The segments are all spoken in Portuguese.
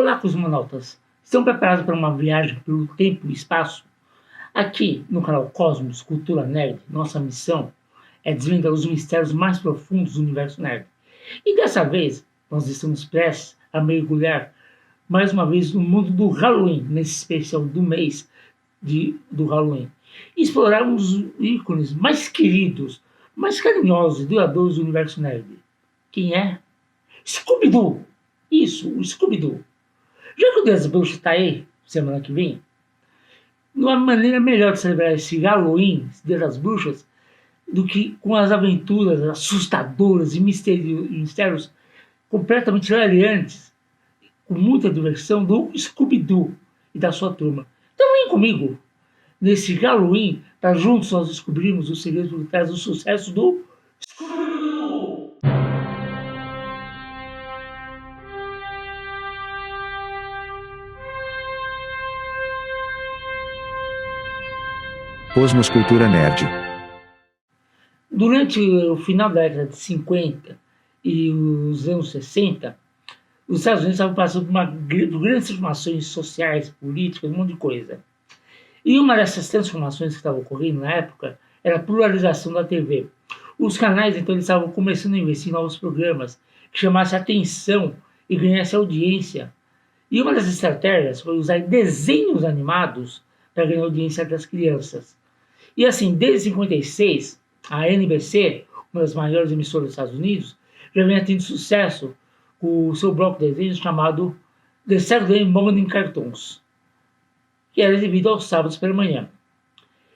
Olá, cosmonautas! Estão preparados para uma viagem pelo tempo e espaço? Aqui, no canal Cosmos Cultura Nerd, nossa missão é desvendar os mistérios mais profundos do universo nerd. E dessa vez, nós estamos prestes a mergulhar mais uma vez no mundo do Halloween, nesse especial do mês do Halloween. E explorar um dos ícones mais queridos, mais carinhosos e duradouros do universo nerd. Quem é? Scooby-Doo! Isso, o Scooby-Doo. Já que o Dia das Bruxas está aí, semana que vem, não há maneira melhor de celebrar esse Halloween, esse Dia das Bruxas, do que com as aventuras assustadoras e mistérios completamente hilariantes, com muita diversão do Scooby-Doo e da sua turma. Então vem comigo nesse Halloween para juntos nós descobrirmos os segredos por trás do sucesso do Scooby-Doo! Cosmos Cultura Nerd. Durante o final da década de 50 e os anos 60, os Estados Unidos estavam passando por grandes transformações sociais, políticas, um monte de coisa. E uma dessas transformações que estava ocorrendo na época era a pluralização da TV. Os canais, então, eles estavam começando a investir em novos programas que chamassem atenção e ganhassem audiência. E uma das estratégias foi usar desenhos animados para ganhar audiência das crianças. E assim, desde 56, a NBC, uma das maiores emissoras dos Estados Unidos, já vem tendo sucesso com o seu bloco de desenhos chamado The Saturday Morning Cartoons, que era exibido aos sábados pela manhã.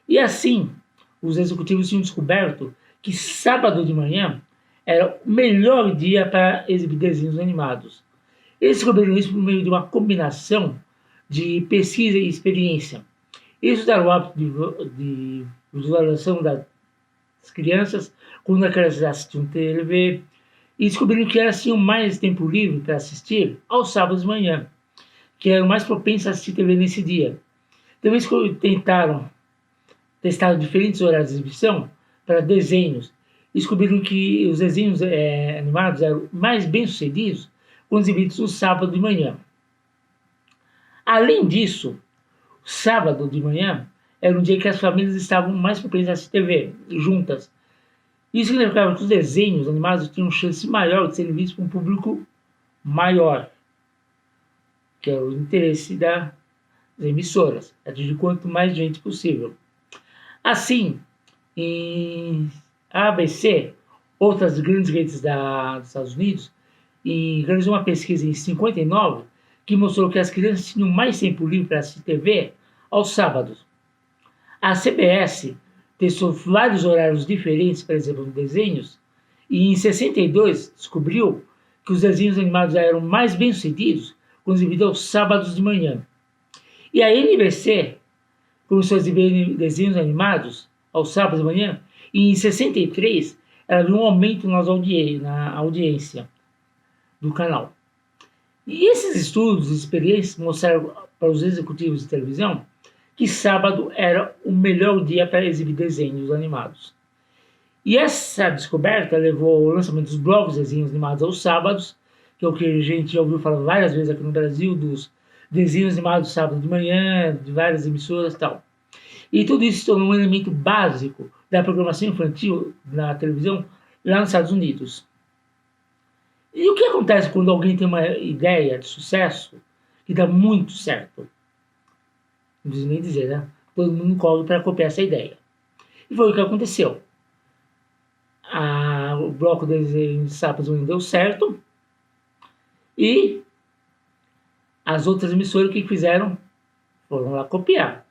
E assim, os executivos tinham descoberto que sábado de manhã era o melhor dia para exibir desenhos animados. Eles descobriram isso por meio de uma combinação de pesquisa e experiência. Isso dá o hábito de visualização das crianças quando as crianças assistiam TV e descobriram que elas tinham mais tempo livre para assistir aos sábados de manhã, que eram mais propensas a assistir TV nesse dia. Então eles testaram diferentes horários de exibição para desenhos e descobriram que os desenhos animados eram mais bem-sucedidos quando exibidos no sábado de manhã. Além disso, sábado de manhã era um dia que as famílias estavam mais propensas a assistir TV juntas. Isso significava que os desenhos animados tinham chance maior de serem vistos por um público maior, que é o interesse das emissoras, atingir quanto mais gente possível. Assim, em ABC, outras grandes redes dos Estados Unidos, realizou uma pesquisa em 59 que mostrou que as crianças tinham mais tempo livre para assistir TV aos sábados. A CBS testou vários horários diferentes para exibir desenhos e em 62 descobriu que os desenhos animados eram mais bem-sucedidos quando exibidos aos sábados de manhã. E a NBC começou a exibir desenhos animados aos sábados de manhã e em 63 ela viu um aumento na audiência do canal. E esses estudos e experiências mostraram para os executivos de televisão que sábado era o melhor dia para exibir desenhos animados. E essa descoberta levou ao lançamento dos blogs de desenhos animados aos sábados, que é o que a gente já ouviu falar várias vezes aqui no Brasil, dos desenhos animados sábado de manhã, de várias emissoras e tal. E tudo isso se tornou um elemento básico da programação infantil na televisão lá nos Estados Unidos. E o que acontece quando alguém tem uma ideia de sucesso que dá muito certo? Não preciso nem dizer, né? Todo mundo corre para copiar essa ideia. E foi o que aconteceu. O bloco de desenhos de sábados não deu certo e as outras emissoras que fizeram foram lá copiar.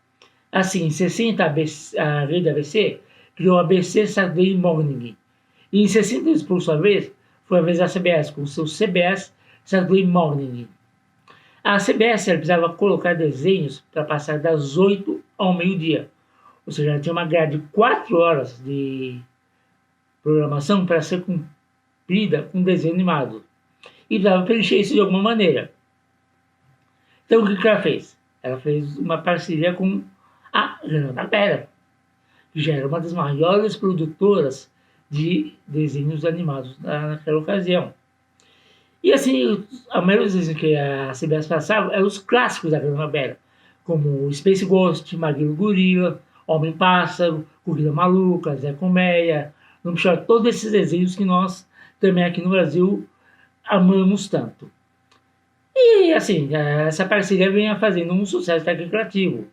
Assim, em 60 a rede ABC criou a ABC Saturday Morning. E em 62, por sua vez, foi a vez da CBS, com o seu CBS Saturday Morning. A CBS precisava colocar desenhos para passar das 8 ao meio-dia. Ou seja, ela tinha uma grade de 4 horas de programação para ser cumprida com desenho animado. E precisava preencher isso de alguma maneira. Então o que ela fez? Ela fez uma parceria com a Hanna-Barbera, que já era uma das maiores produtoras de desenhos animados naquela ocasião. E assim, a maioria das vezes que a CBS passava eram os clássicos da Hanna-Barbera, como Space Ghost, Maguilo Gorila, Homem-Pássaro, Corrida Maluca, Zé Colmeia, vamos chamar todos esses desenhos que nós também aqui no Brasil amamos tanto. E assim, essa parceria vem fazendo um sucesso criativo.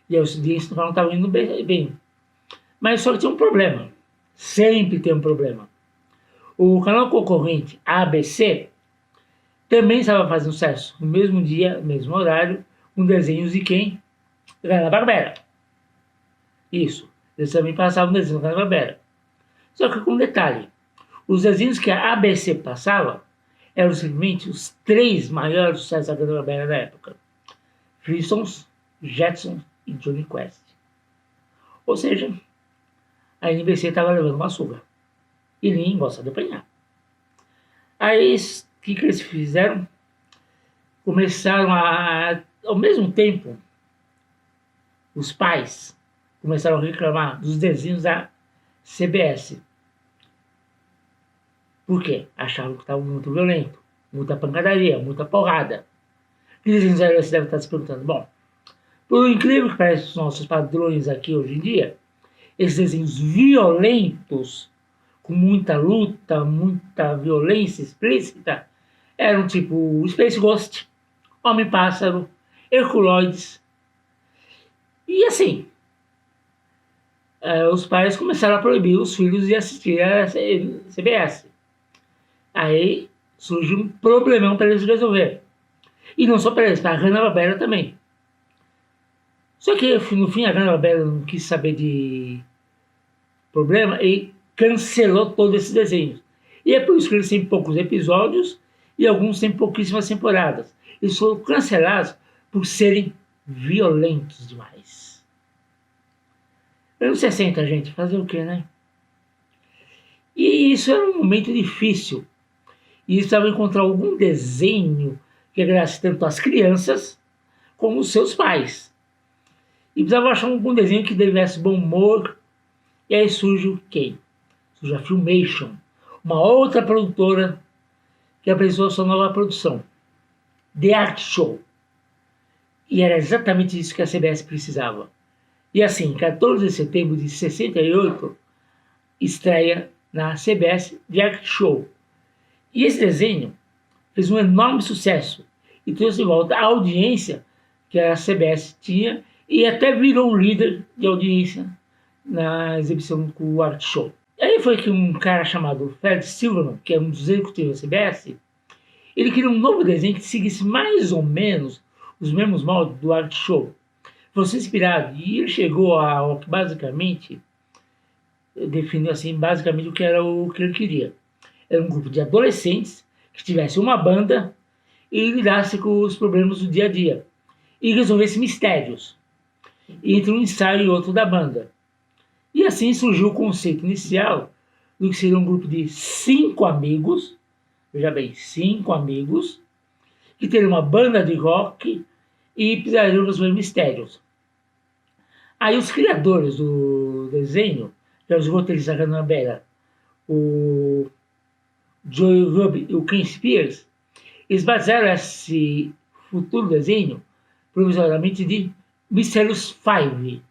E a audiência não estava indo bem. Mas só que tinha um problema. Sempre tem um problema. O canal concorrente ABC também estava fazendo sucesso. No mesmo dia, no mesmo horário, com desenhos de quem? Hanna-Barbera. Isso. Eles também passavam desenhos da Hanna-Barbera. Só que com um detalhe. Os desenhos que a ABC passava eram simplesmente os 3 maiores sucessos da Hanna-Barbera da época. Flintstones, Jetsons e Johnny Quest. Ou seja, a NBC estava levando uma surra. E ninguém gosta de apanhar. Aí, o que eles fizeram? Começaram ao mesmo tempo, os pais começaram a reclamar dos desenhos da CBS. Por quê? Achavam que estava muito violento, muita pancadaria, muita porrada. Que desenhos eram? Você deve estar se perguntando. Bom, por incrível que pareça os nossos padrões aqui hoje em dia, esses desenhos violentos, com muita luta, muita violência explícita, eram tipo Space Ghost, Homem-Pássaro, Herculoides. E assim, os pais começaram a proibir os filhos de assistir a CBS. Aí surgiu um problemão para eles resolver. E não só para eles, para a Hanna-Barbera também. Só que no fim a Hanna-Barbera não quis saber de problema e cancelou todos esses desenhos. E é por isso que eles têm poucos episódios e alguns têm pouquíssimas temporadas. Eles foram cancelados por serem violentos demais. Anos 60, gente, fazer o quê, né? E isso era um momento difícil. E eles precisavam encontrar algum desenho que agradasse tanto as crianças como os seus pais. E precisavam achar algum desenho que desse bom humor. E aí surge o quem? Surge a Filmation, uma outra produtora que apresentou sua nova produção, The Art Show. E era exatamente isso que a CBS precisava. E assim, 14 de setembro de 68, estreia na CBS The Art Show. E esse desenho fez um enorme sucesso e trouxe de volta a audiência que a CBS tinha e até virou um líder de audiência na exibição com o Art Show. E aí foi que um cara chamado Fred Silverman, que é um dos executivos da CBS, ele criou um novo desenho que seguisse mais ou menos os mesmos moldes do Art Show. Foi inspirado e ele chegou ao que basicamente definiu assim basicamente o que era o que ele queria. Era um grupo de adolescentes que tivesse uma banda e lidasse com os problemas do dia a dia e resolvesse mistérios entre um ensaio e outro da banda. E assim surgiu o conceito inicial do que seria um grupo de 5 amigos, veja bem, 5 amigos, que teriam uma banda de rock e precisariam resolver mistérios. Aí os criadores do desenho, que eram os roteiristas da Hanna-Barbera, o Joey Ruby e o Ken Spears, eles basearam esse futuro desenho provisoriamente de Mistérios 5.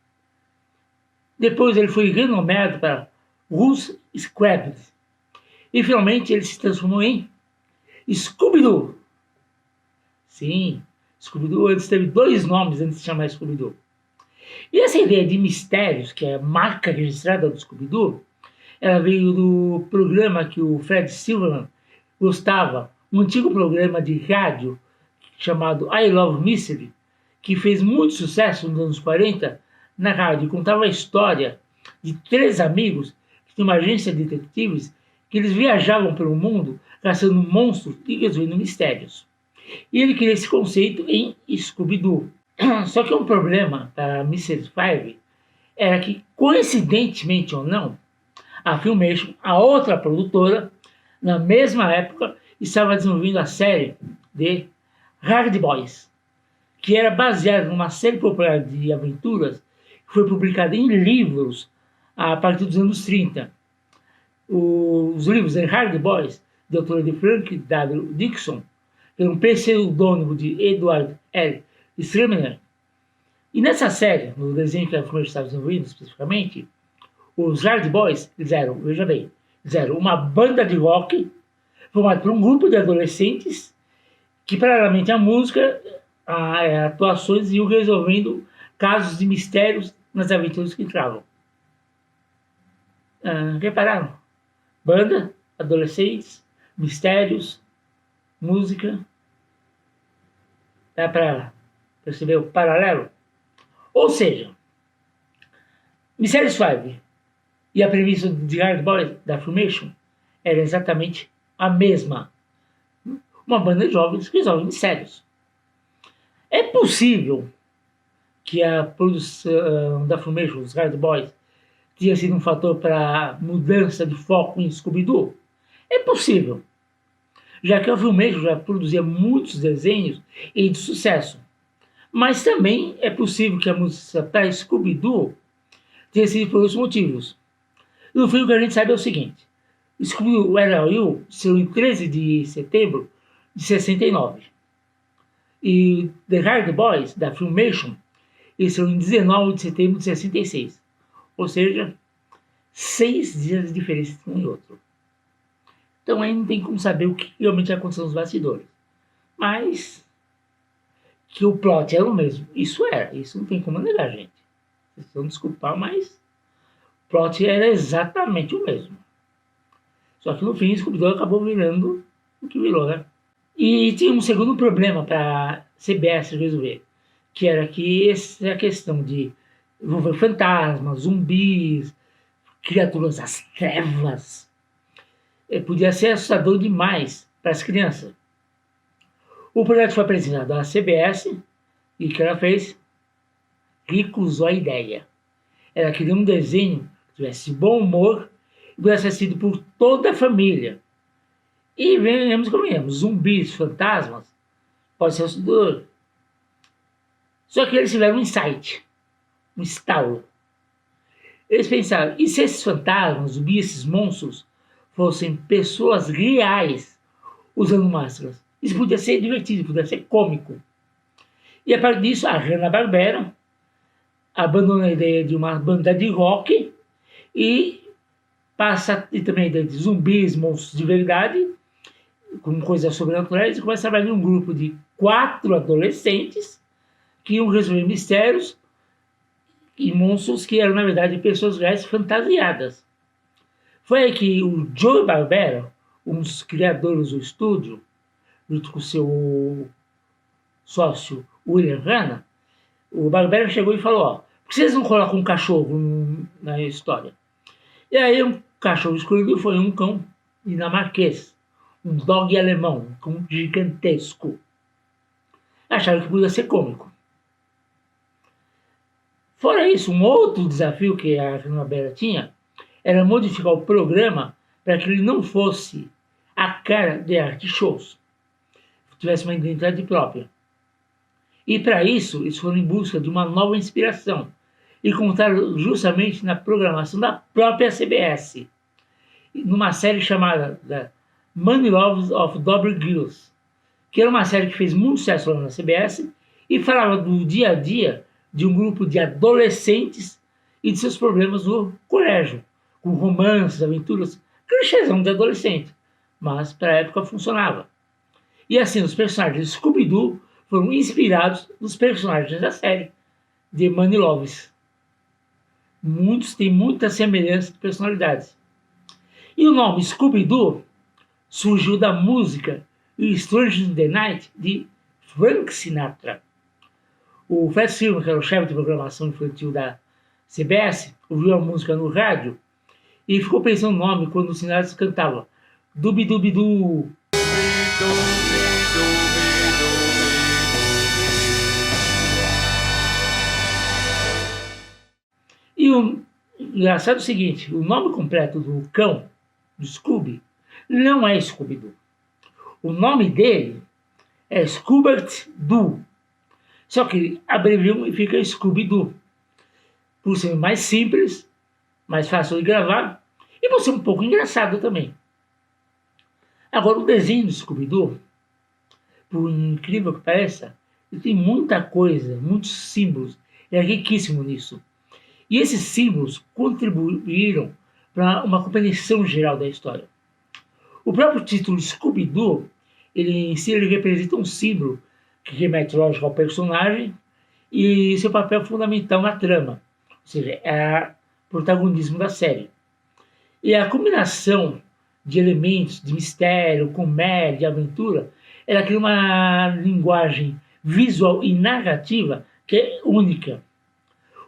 Depois ele foi renomeado para Rules Scrapped. E finalmente ele se transformou em Scooby-Doo. Sim, Scooby-Doo antes teve 2 nomes antes de chamar Scooby-Doo. E essa ideia de mistérios, que é a marca registrada do Scooby-Doo, ela veio do programa que o Fred Silverman gostava, um antigo programa de rádio chamado I Love Mystery, que fez muito sucesso nos anos 40 na rádio. Contava a história de 3 amigos que tinham uma agência de detetives que eles viajavam pelo mundo caçando monstros e resolvendo mistérios. E ele queria esse conceito em Scooby-Doo. Só que um problema para Mr. Five era que, coincidentemente ou não, a Filmation, a outra produtora, na mesma época, estava desenvolvendo a série de Hard Boys, que era baseada numa série popular de aventuras que foi publicada em livros a partir dos anos 30. Os livros de Hard Boys de autoria de Frank W. Dixon, que é um pseudônimo de Edward L. Streemer. E nessa série, no desenho que a Filmation estava desenvolvendo especificamente, os Hard Boys veja bem, fizeram uma banda de rock formada por um grupo de adolescentes que, paralelamente à música, atuações, iam resolvendo casos de mistérios nas aventuras que entravam. Repararam? Banda, adolescentes, mistérios, música. Dá para perceber o paralelo? Ou seja, Mysterious Five e a premissa de Hard Boys da Filmation era exatamente a mesma. Uma banda de jovens que resolve mistérios. É possível que a produção da Filmation, os Hard Boys, tinha sido um fator para mudança de foco em Scooby-Doo? É possível, já que a Filmation já produzia muitos desenhos e de sucesso. Mas também é possível que a música para Scooby-Doo tenha sido por outros motivos. No fim, o que a gente sabe é o seguinte: Scooby-Doo Where Are You saiu em 13 de setembro de 69. E The Hard Boys, da Filmation, saiu em 19 de setembro de 66. Ou seja, 6 dias de diferença entre um e outro. Então aí não tem como saber o que realmente aconteceu nos bastidores. Mas que o plot era o mesmo. Isso não tem como negar, gente. Vocês vão desculpar, mas o plot era exatamente o mesmo. Só que no fim, Scooby-Doo acabou virando o que virou, né? E tinha um segundo problema para a CBS resolver, que era que essa questão de envolver fantasmas, zumbis, criaturas das trevas, podia ser assustador demais para as crianças. O projeto foi apresentado à CBS e o que ela fez? Recusou a ideia. Ela queria um desenho que tivesse bom humor e pudesse ser assistido por toda a família. E venhamos como venhamos, zumbis, fantasmas, pode ser assustador. Só que eles tiveram um insight, um estalo. Eles pensaram, e se esses fantasmas, zumbis, esses monstros, fossem pessoas reais usando máscaras? Isso podia ser divertido, podia ser cômico. E a partir disso, a Hanna-Barbera abandona a ideia de uma banda de rock e passa a ter também a ideia de zumbis, monstros de verdade, com coisas sobrenaturais, e começa a trabalhar em um grupo de 4 adolescentes que iam resolver mistérios e monstros que eram, na verdade, pessoas reais fantasiadas. Foi aí que o Joe Barbera, um dos criadores do estúdio, junto com seu sócio William Hanna, o Barbera chegou e falou, por que vocês não colocam um cachorro na história? E aí um cachorro escolhido foi um cão dinamarquês, um dog alemão, um cão gigantesco. Acharam que podia ser cômico. Fora isso, um outro desafio que a Hanna-Barbera tinha era modificar o programa para que ele não fosse a cara de art shows, tivesse uma identidade própria. E para isso, eles foram em busca de uma nova inspiração e contaram justamente na programação da própria CBS, numa série chamada The Money Loves of Double Girls, que era uma série que fez muito sucesso lá na CBS e falava do dia a dia de um grupo de adolescentes e de seus problemas no colégio, com romances, aventuras, clichêzão de adolescente, mas para a época funcionava. E assim, os personagens de Scooby-Doo foram inspirados nos personagens da série de Money Loves. Muitos têm muita semelhança de personalidades. E o nome Scooby-Doo surgiu da música Strange in the Night de Frank Sinatra. O Fred Silver, que era o chefe de programação infantil da CBS, ouviu a música no rádio e ficou pensando no nome quando o Sinatra cantava Dubi-Dubi-Doo. E o engraçado é o seguinte, o nome completo do cão, do Scooby, não é Scooby-Doo. O nome dele é Scoobert-Doo. Só que abreviam e fica Scooby-Doo. Por ser mais simples, mais fácil de gravar e por ser um pouco engraçado também. Agora, o desenho do Scooby-Doo, por incrível que pareça, ele tem muita coisa, muitos símbolos, é riquíssimo nisso. E esses símbolos contribuíram para uma compreensão geral da história. O próprio título Scooby-Doo, ele em si ele representa um símbolo que remete, lógico, ao personagem e seu papel fundamental na trama, ou seja, é o protagonismo da série. E a combinação de elementos de mistério, comédia, aventura, ela cria uma linguagem visual e narrativa que é única.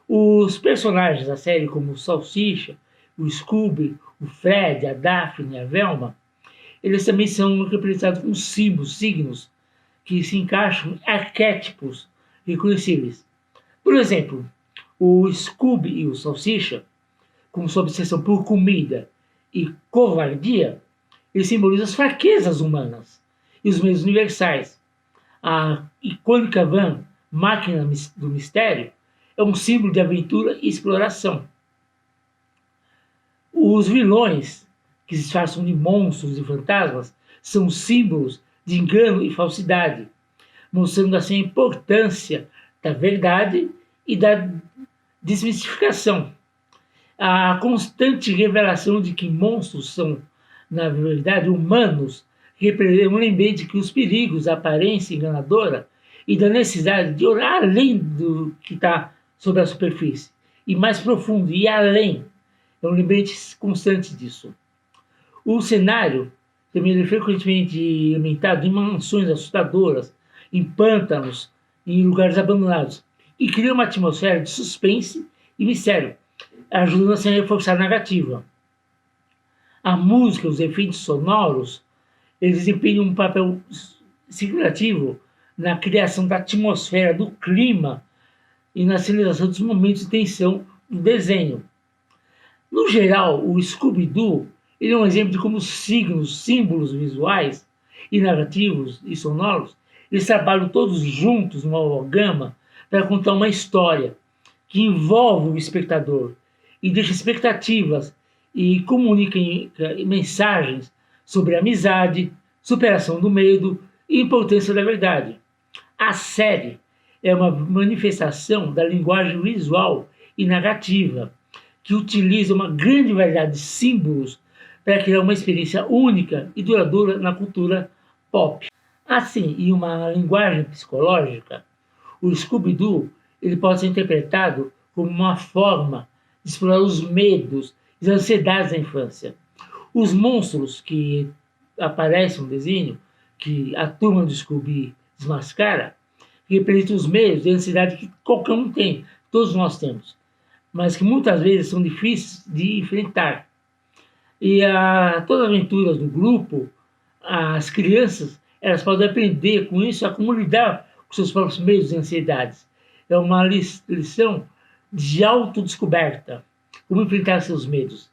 Os personagens da série, como o Salsicha, o Scooby, o Fred, a Daphne, a Velma, eles também são representados com símbolos, signos, que se encaixam em arquétipos reconhecíveis. Por exemplo, o Scooby e o Salsicha, com sua obsessão por comida e covardia, eles simbolizam as fraquezas humanas e os meios universais. A icônica van, máquina do mistério, é um símbolo de aventura e exploração. Os vilões, que se disfarçam de monstros e fantasmas, são símbolos de engano e falsidade, mostrando assim a importância da verdade e da desmistificação. A constante revelação de que monstros são, na verdade, humanos, representa um lembrete de que os perigos da aparência enganadora e da necessidade de olhar além do que está sobre a superfície, e mais profundo, e além. É um lembrete constante disso. O cenário também é frequentemente alimentado em mansões assustadoras, em pântanos, em lugares abandonados, e cria uma atmosfera de suspense e mistério, ajudando assim a reforçar a narrativa. A música, os efeitos sonoros, eles desempenham um papel significativo na criação da atmosfera, do clima e na celebração dos momentos de tensão do desenho. No geral, o Scooby-Doo ele é um exemplo de como os signos, símbolos visuais e narrativos e sonoros, eles trabalham todos juntos numa gama para contar uma história que envolve o espectador e deixa expectativas e comunica mensagens sobre amizade, superação do medo e importância da verdade. A série é uma manifestação da linguagem visual e narrativa que utiliza uma grande variedade de símbolos para criar uma experiência única e duradoura na cultura pop. Assim, em uma linguagem psicológica, o Scooby-Doo ele pode ser interpretado como uma forma de explorar os medos e as ansiedades da infância. Os monstros que aparecem no desenho, que a turma do Scooby desmascara, representam os medos e a ansiedade que qualquer um tem, todos nós temos, mas que muitas vezes são difíceis de enfrentar. E todas as aventuras do grupo, as crianças, elas podem aprender com isso a como lidar com seus próprios medos e ansiedades. É uma lição de autodescoberta, como enfrentar seus medos.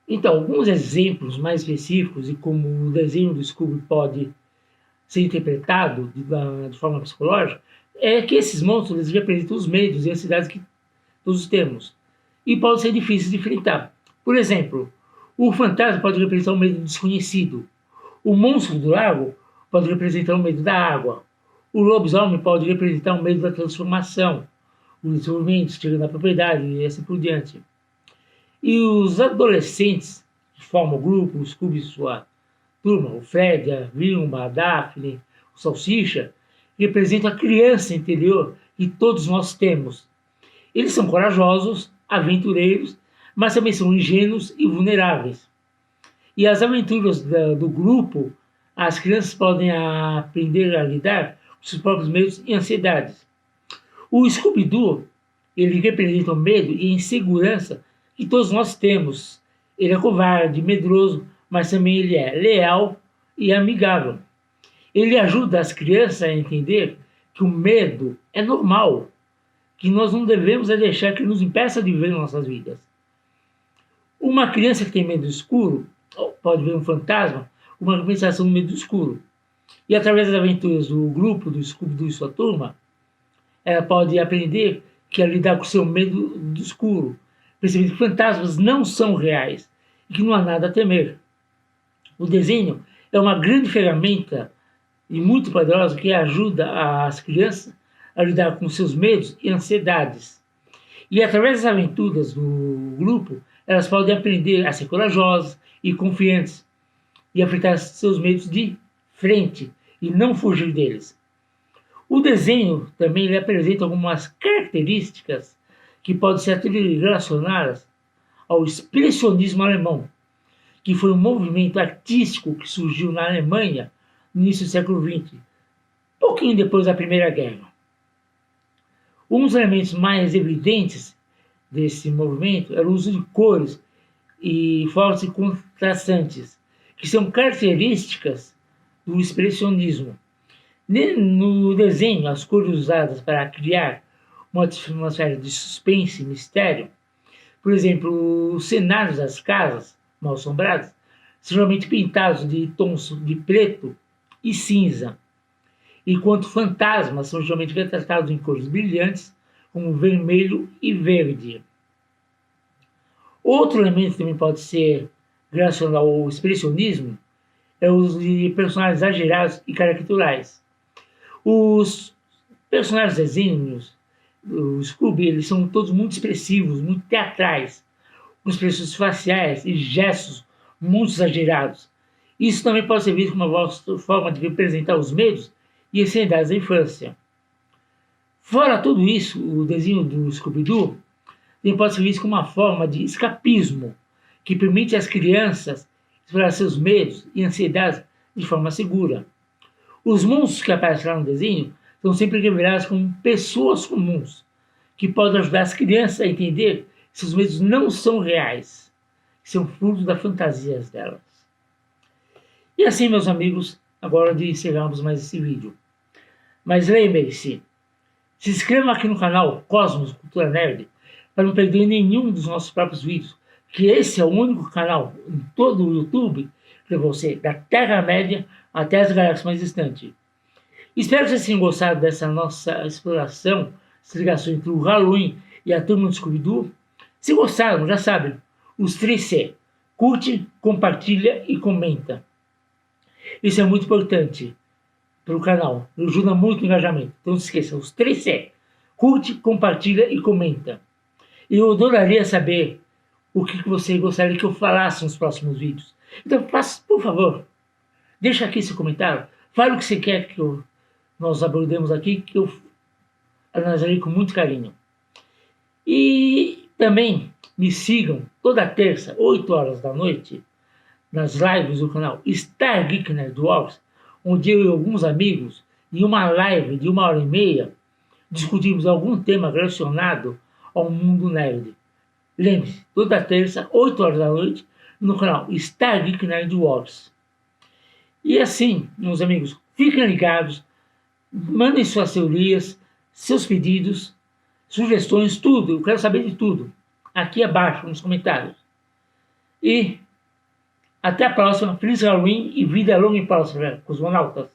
Então, alguns exemplos mais específicos de como o desenho do Scooby pode ser interpretado de forma psicológica é que esses monstros eles representam os medos e ansiedades que todos temos e podem ser difíceis de enfrentar. Por exemplo, o fantasma pode representar o medo do desconhecido. O monstro do lago pode representar o medo da água. O lobisomem pode representar o medo da transformação, os desenvolvimentos, chegando à propriedade e assim por diante. E os adolescentes que formam o grupo, o Scooby e sua turma, o Fred, a Vilma, a Daphne, o Salsicha, representam a criança interior que todos nós temos. Eles são corajosos, aventureiros, mas também são ingênuos e vulneráveis. E as aventuras do grupo, as crianças podem aprender a lidar com seus próprios medos e ansiedades. O Scooby-Doo, ele representa o medo e a insegurança que todos nós temos. Ele é covarde, medroso, mas também ele é leal e amigável. Ele ajuda as crianças a entender que o medo é normal, que nós não devemos deixar que nos impeça de viver nossas vidas. Uma criança que tem medo do escuro pode ver um fantasma, uma representação do medo do escuro. E através das aventuras do grupo do Scooby-Doo e sua turma, ela pode aprender que é lidar com o seu medo do escuro, percebendo que fantasmas não são reais e que não há nada a temer. O desenho é uma grande ferramenta e muito poderosa que ajuda as crianças a lidar com seus medos e ansiedades. E através das aventuras do grupo, elas podem aprender a ser corajosas e confiantes e enfrentar seus medos de frente e não fugir deles. O desenho também lhe apresenta algumas características que podem ser relacionadas ao expressionismo alemão, que foi um movimento artístico que surgiu na Alemanha no início do século XX, pouquinho depois da Primeira Guerra. Um dos elementos mais evidentes desse movimento era o uso de cores e fortes contrastantes, que são características do expressionismo. No desenho, as cores usadas para criar uma atmosfera de suspense e mistério, por exemplo, os cenários das casas mal assombradas, são geralmente pintados de tons de preto e cinza, enquanto fantasmas são geralmente retratados em cores brilhantes, como vermelho e verde. Outro elemento que também pode ser relacionado ao expressionismo é o uso de personagens exagerados e caricaturais. Os personagens desenhos do Scooby, eles são todos muito expressivos, muito teatrais, com expressões faciais e gestos muito exagerados. Isso também pode ser visto como uma forma de representar os medos e ansiedades da infância. Fora tudo isso, o desenho do Scooby-Doo também pode ser visto como uma forma de escapismo, que permite às crianças explorar seus medos e ansiedades de forma segura. Os monstros que aparecem lá no desenho são sempre revelados como pessoas comuns, que podem ajudar as crianças a entender que seus medos não são reais, que são frutos das fantasias delas. E assim, meus amigos, agora de encerrarmos mais esse vídeo. Mas lembre-se, se inscreva aqui no canal Cosmos Cultura Nerd para não perder nenhum dos nossos próprios vídeos, que esse é o único canal em todo o YouTube que você da Terra-média até as galáxias mais distantes. Espero que vocês tenham gostado dessa nossa exploração, essa ligação entre o Halloween e a turma do Scooby-Doo. Se gostaram, já sabem, os 3C. Curte, compartilha e comenta. Isso é muito importante para o canal, ajuda muito no engajamento. Então não se esqueça, os 3C. Curte, compartilha e comenta. E eu adoraria saber o que você gostaria que eu falasse nos próximos vídeos. Então, por favor, deixa aqui seu comentário. Fale o que você quer que nós abordemos aqui, que eu analisarei com muito carinho. E também me sigam toda terça, 8 horas da noite, nas lives do canal Star Geek Nerdworks, onde eu e alguns amigos, em uma live de 1h30, discutimos algum tema relacionado ao mundo nerd. Lembre-se, toda terça, 8 horas da noite, no canal Star Geek Nerdworks. E assim, meus amigos, fiquem ligados, mandem suas teorias, seus pedidos, sugestões, tudo. Eu quero saber de tudo. Aqui abaixo, nos comentários. E até a próxima. Feliz Halloween e vida longa e próspera, cosmonautas.